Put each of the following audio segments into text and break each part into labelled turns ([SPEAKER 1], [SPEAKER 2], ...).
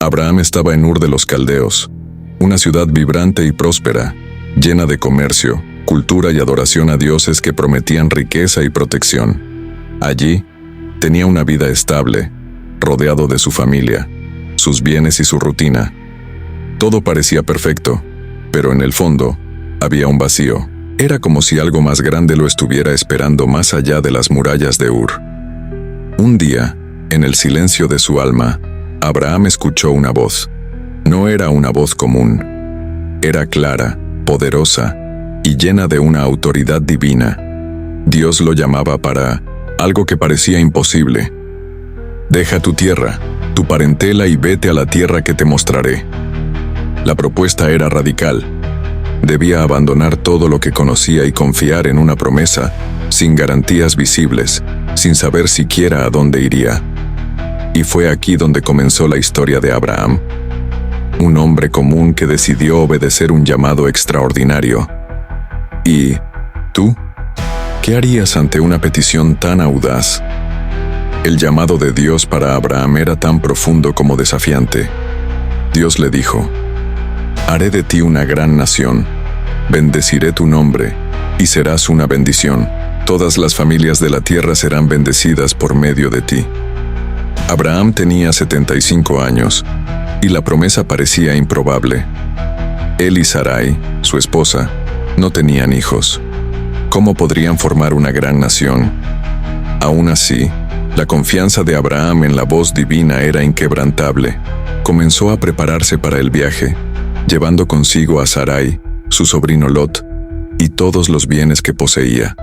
[SPEAKER 1] Abraham estaba en Ur de los Caldeos, una ciudad vibrante y próspera, llena de comercio, cultura y adoración a dioses que prometían riqueza y protección. Allí, tenía una vida estable, rodeado de su familia, sus bienes y su rutina. Todo parecía perfecto, pero en el fondo, había un vacío. Era como si algo más grande lo estuviera esperando más allá de las murallas de Ur. Un día, en el silencio de su alma, Abraham escuchó una voz. No era una voz común. Era clara, poderosa y llena de una autoridad divina. Dios lo llamaba para algo que parecía imposible. Deja tu tierra, tu parentela y vete a la tierra que te mostraré. La propuesta era radical. Debía abandonar todo lo que conocía y confiar en una promesa, sin garantías visibles, sin saber siquiera a dónde iría. Y fue aquí donde comenzó la historia de Abraham, un hombre común que decidió obedecer un llamado extraordinario. ¿Y tú? ¿Qué harías ante una petición tan audaz? El llamado de Dios para Abraham era tan profundo como desafiante. Dios le dijo: «Haré de ti una gran nación, bendeciré tu nombre, y serás una bendición. Todas las familias de la tierra serán bendecidas por medio de ti». Abraham tenía 75 años, y la promesa parecía improbable. Él y Sarai, su esposa, no tenían hijos. ¿Cómo podrían formar una gran nación? Aún así, la confianza de Abraham en la voz divina era inquebrantable. Comenzó a prepararse para el viaje, llevando consigo a Sarai, su sobrino Lot, y todos los bienes que poseía.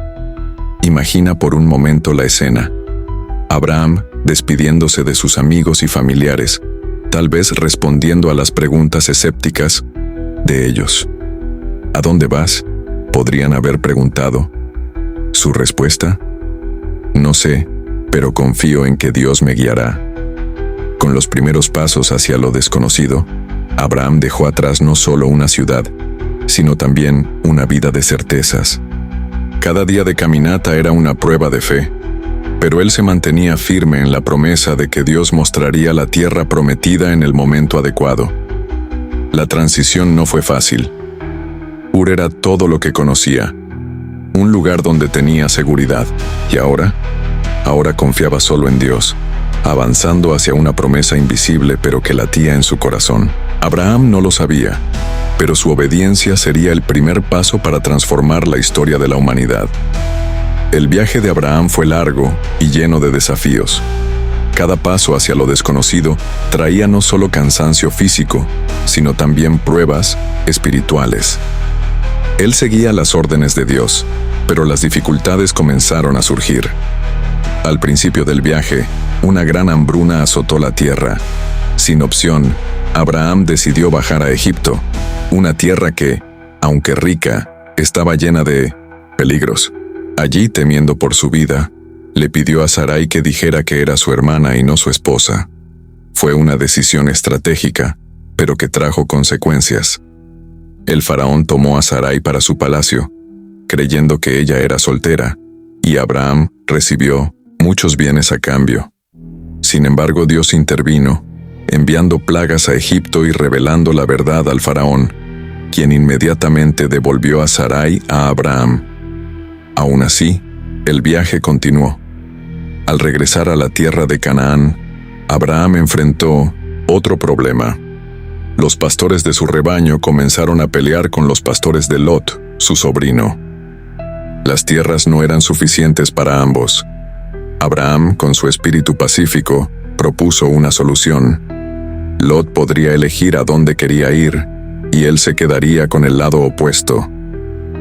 [SPEAKER 1] Imagina por un momento la escena. Abraham despidiéndose de sus amigos y familiares, tal vez respondiendo a las preguntas escépticas de ellos. ¿A dónde vas?, podrían haber preguntado. ¿Su respuesta? No sé, pero confío en que Dios me guiará. Con los primeros pasos hacia lo desconocido, Abraham dejó atrás no solo una ciudad, sino también una vida de certezas. Cada día de caminata era una prueba de fe, pero él se mantenía firme en la promesa de que Dios mostraría la tierra prometida en el momento adecuado. La transición no fue fácil. Ur era todo lo que conocía, un lugar donde tenía seguridad, y ahora confiaba solo en Dios, avanzando hacia una promesa invisible pero que latía en su corazón. Abraham no lo sabía, pero su obediencia sería el primer paso para transformar la historia de la humanidad. El viaje de Abraham fue largo y lleno de desafíos. Cada paso hacia lo desconocido traía no solo cansancio físico, sino también pruebas espirituales. Él seguía las órdenes de Dios, pero las dificultades comenzaron a surgir. Al principio del viaje, una gran hambruna azotó la tierra. Sin opción, Abraham decidió bajar a Egipto, una tierra que, aunque rica, estaba llena de peligros. Allí, temiendo por su vida, le pidió a Sarai que dijera que era su hermana y no su esposa. Fue una decisión estratégica, pero que trajo consecuencias. El faraón tomó a Sarai para su palacio, creyendo que ella era soltera, y Abraham recibió muchos bienes a cambio. Sin embargo, Dios intervino, enviando plagas a Egipto y revelando la verdad al faraón, quien inmediatamente devolvió a Sarai a Abraham. Aún así, el viaje continuó. Al regresar a la tierra de Canaán, Abraham enfrentó otro problema. Los pastores de su rebaño comenzaron a pelear con los pastores de Lot, su sobrino. Las tierras no eran suficientes para ambos. Abraham, con su espíritu pacífico, propuso una solución. Lot podría elegir a dónde quería ir, y él se quedaría con el lado opuesto.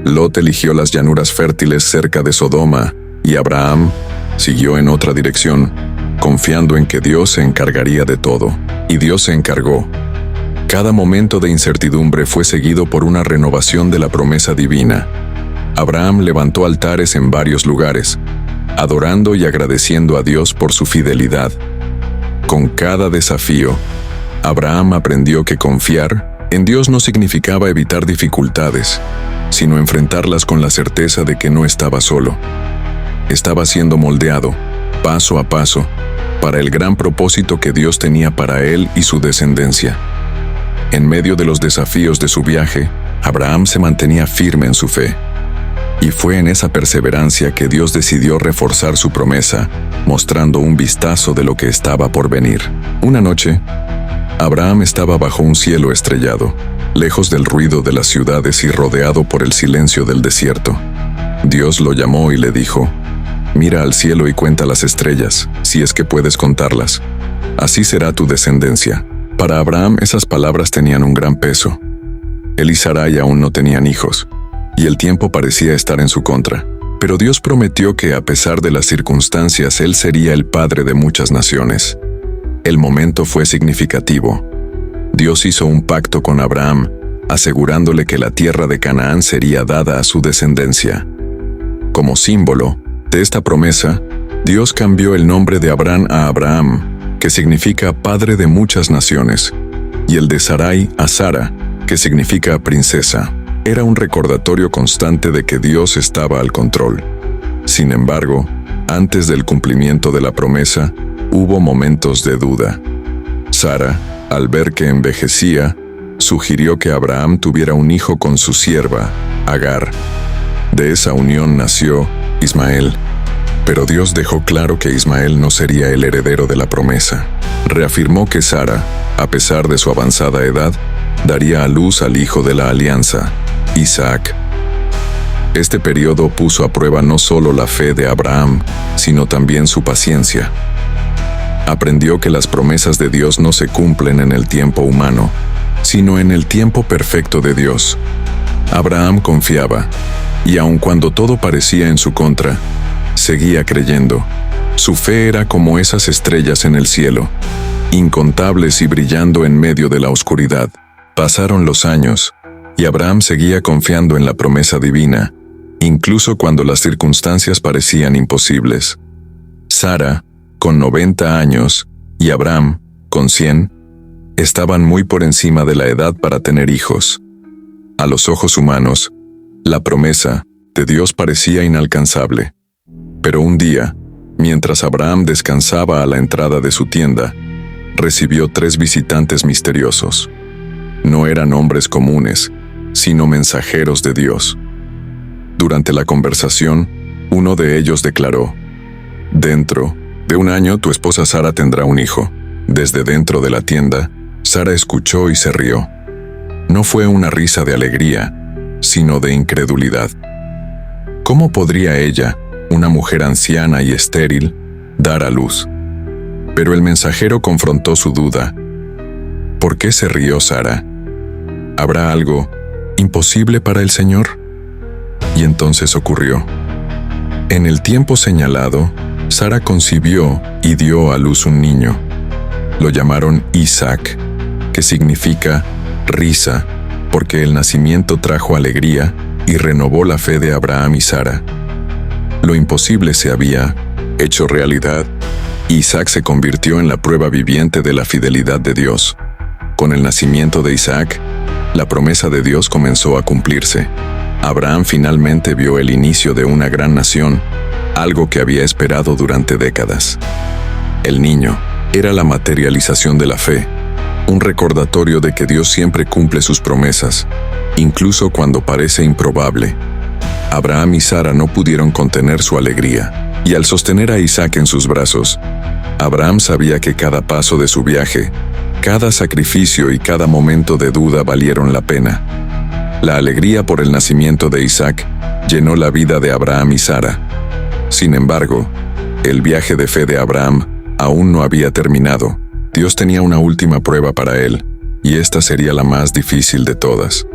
[SPEAKER 1] Lot eligió las llanuras fértiles cerca de Sodoma, y Abraham siguió en otra dirección, confiando en que Dios se encargaría de todo. Y Dios se encargó. Cada momento de incertidumbre fue seguido por una renovación de la promesa divina. Abraham levantó altares en varios lugares, adorando y agradeciendo a Dios por su fidelidad. Con cada desafío, Abraham aprendió que confiar en Dios no significaba evitar dificultades, sino enfrentarlas con la certeza de que no estaba solo. Estaba siendo moldeado, paso a paso, para el gran propósito que Dios tenía para él y su descendencia. En medio de los desafíos de su viaje, Abraham se mantenía firme en su fe. Y fue en esa perseverancia que Dios decidió reforzar su promesa, mostrando un vistazo de lo que estaba por venir. Una noche, Abraham estaba bajo un cielo estrellado, lejos del ruido de las ciudades y rodeado por el silencio del desierto. Dios lo llamó y le dijo: «Mira al cielo y cuenta las estrellas, si es que puedes contarlas. Así será tu descendencia». Para Abraham esas palabras tenían un gran peso. Él y Sarai aún no tenían hijos, y el tiempo parecía estar en su contra. Pero Dios prometió que a pesar de las circunstancias, él sería el padre de muchas naciones. El momento fue significativo. Dios hizo un pacto con Abraham, asegurándole que la tierra de Canaán sería dada a su descendencia. Como símbolo de esta promesa, Dios cambió el nombre de Abraham a Abraham, que significa padre de muchas naciones, y el de Sarai a Sara, que significa princesa. Era un recordatorio constante de que Dios estaba al control. Sin embargo, antes del cumplimiento de la promesa, hubo momentos de duda. Sara, al ver que envejecía, sugirió que Abraham tuviera un hijo con su sierva, Agar. De esa unión nació Ismael, pero Dios dejó claro que Ismael no sería el heredero de la promesa. Reafirmó que Sara, a pesar de su avanzada edad, daría a luz al hijo de la alianza, Isaac. Este periodo puso a prueba no solo la fe de Abraham, sino también su paciencia. Aprendió que las promesas de Dios no se cumplen en el tiempo humano, sino en el tiempo perfecto de Dios. Abraham confiaba, y aun cuando todo parecía en su contra, seguía creyendo. Su fe era como esas estrellas en el cielo, incontables y brillando en medio de la oscuridad. Pasaron los años, y Abraham seguía confiando en la promesa divina, incluso cuando las circunstancias parecían imposibles. Sara, con 90 años, y Abraham, con 100, estaban muy por encima de la edad para tener hijos. A los ojos humanos, la promesa de Dios parecía inalcanzable. Pero un día, mientras Abraham descansaba a la entrada de su tienda, recibió 3 visitantes misteriosos. No eran hombres comunes, sino mensajeros de Dios. Durante la conversación, uno de ellos declaró: «Dentro de 1 año tu esposa Sara tendrá un hijo». Desde dentro de la tienda, Sara escuchó y se rió. No fue una risa de alegría, sino de incredulidad. ¿Cómo podría ella, una mujer anciana y estéril, dar a luz? Pero el mensajero confrontó su duda. ¿Por qué se rió Sara? ¿Habrá algo imposible para el Señor? Y entonces ocurrió. En el tiempo señalado, Sara concibió y dio a luz un niño. Lo llamaron Isaac, que significa risa, porque el nacimiento trajo alegría y renovó la fe de Abraham y Sara. Lo imposible se había hecho realidad. Isaac se convirtió en la prueba viviente de la fidelidad de Dios. Con el nacimiento de Isaac, la promesa de Dios comenzó a cumplirse. Abraham finalmente vio el inicio de una gran nación, algo que había esperado durante décadas. El niño era la materialización de la fe, un recordatorio de que Dios siempre cumple sus promesas, incluso cuando parece improbable. Abraham y Sara no pudieron contener su alegría, y al sostener a Isaac en sus brazos, Abraham sabía que cada paso de su viaje, cada sacrificio y cada momento de duda valieron la pena. La alegría por el nacimiento de Isaac llenó la vida de Abraham y Sara. Sin embargo, el viaje de fe de Abraham aún no había terminado. Dios tenía una última prueba para él, y esta sería la más difícil de todas.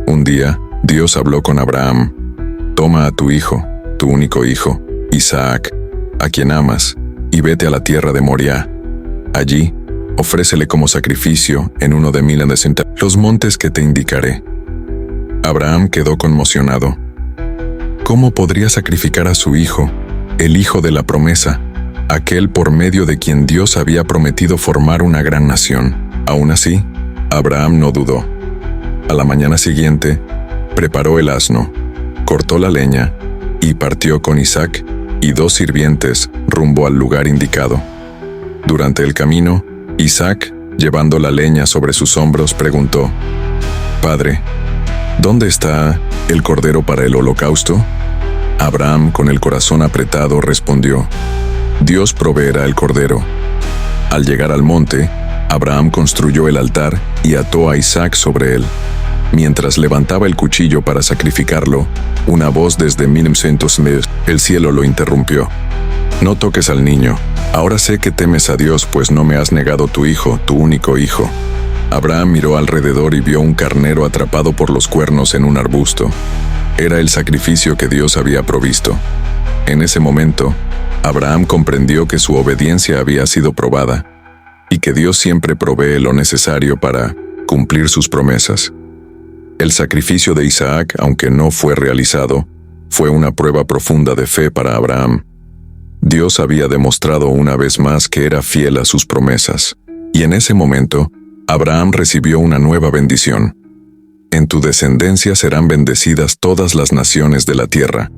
[SPEAKER 1] Un día, Dios habló con Abraham: «Toma a tu hijo, tu único hijo, Isaac, a quien amas, y vete a la tierra de Moriah. Allí, ofrécele como sacrificio en uno de los montes que te indicaré». Abraham quedó conmocionado. ¿Cómo podría sacrificar a su hijo, el hijo de la promesa, aquel por medio de quien Dios había prometido formar una gran nación? Aún así, Abraham no dudó. A la mañana siguiente, preparó el asno, cortó la leña y partió con Isaac y 2 sirvientes rumbo al lugar indicado. Durante el camino, Isaac, llevando la leña sobre sus hombros, preguntó: «Padre, ¿dónde está el cordero para el holocausto?». Abraham, con el corazón apretado, respondió: «Dios proveerá el cordero». Al llegar al monte, Abraham construyó el altar y ató a Isaac sobre él. Mientras levantaba el cuchillo para sacrificarlo, una voz desde 1100 metros el cielo lo interrumpió: «No toques al niño. Ahora sé que temes a Dios, pues no me has negado tu hijo, tu único hijo». Abraham miró alrededor y vio un carnero atrapado por los cuernos en un arbusto. Era el sacrificio que Dios había provisto. En ese momento, Abraham comprendió que su obediencia había sido probada y que Dios siempre provee lo necesario para cumplir sus promesas. El sacrificio de Isaac, aunque no fue realizado, fue una prueba profunda de fe para Abraham. Dios había demostrado una vez más que era fiel a sus promesas, y en ese momento, Abraham recibió una nueva bendición. «En tu descendencia serán bendecidas todas las naciones de la tierra».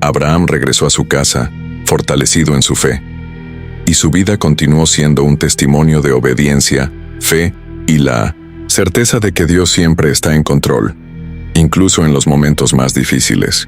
[SPEAKER 1] Abraham regresó a su casa, fortalecido en su fe, y su vida continuó siendo un testimonio de obediencia, fe y la certeza de que Dios siempre está en control, incluso en los momentos más difíciles.